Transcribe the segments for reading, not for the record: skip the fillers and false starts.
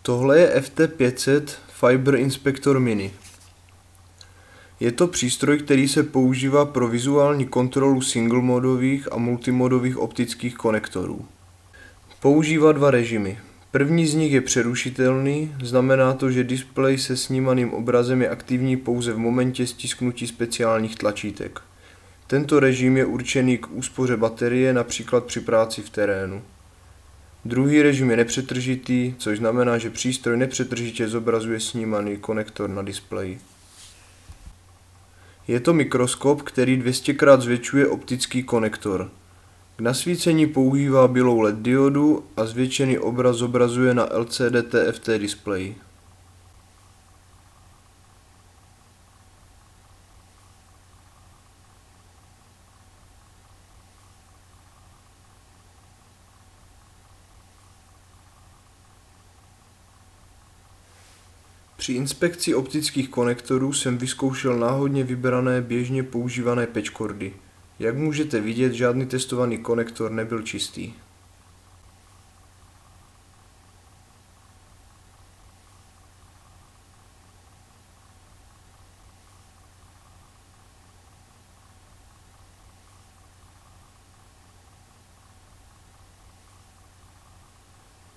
Tohle je FT500 Fiber Inspector Mini. Je to přístroj, který se používá pro vizuální kontrolu singlemodových a multimodových optických konektorů. Používá dva režimy. První z nich je přerušitelný, znamená to, že displej se snímaným obrazem je aktivní pouze v momentě stisknutí speciálních tlačítek. Tento režim je určený k úspoře baterie, například při práci v terénu. Druhý režim je nepřetržitý, což znamená, že přístroj nepřetržitě zobrazuje snímaný konektor na displeji. Je to mikroskop, který 200krát zvětšuje optický konektor. K nasvícení používá bílou LED diodu a zvětšený obraz zobrazuje na LCD TFT displeji. Při inspekci optických konektorů jsem vyzkoušel náhodně vybrané běžně používané patchcordy. Jak můžete vidět, žádný testovaný konektor nebyl čistý.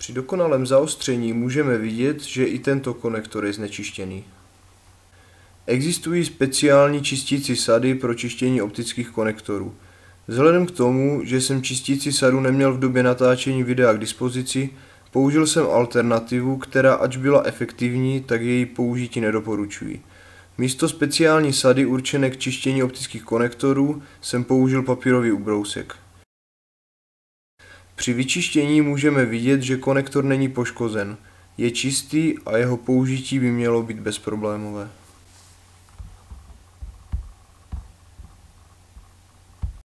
Při dokonalém zaostření můžeme vidět, že i tento konektor je znečištěný. Existují speciální čistící sady pro čištění optických konektorů. Vzhledem k tomu, že jsem čistící sadu neměl v době natáčení videa k dispozici, použil jsem alternativu, která ač byla efektivní, tak její použití nedoporučuji. Místo speciální sady určené k čištění optických konektorů jsem použil papírový ubrousek. Při vyčištění můžeme vidět, že konektor není poškozen, je čistý a jeho použití by mělo být bezproblémové.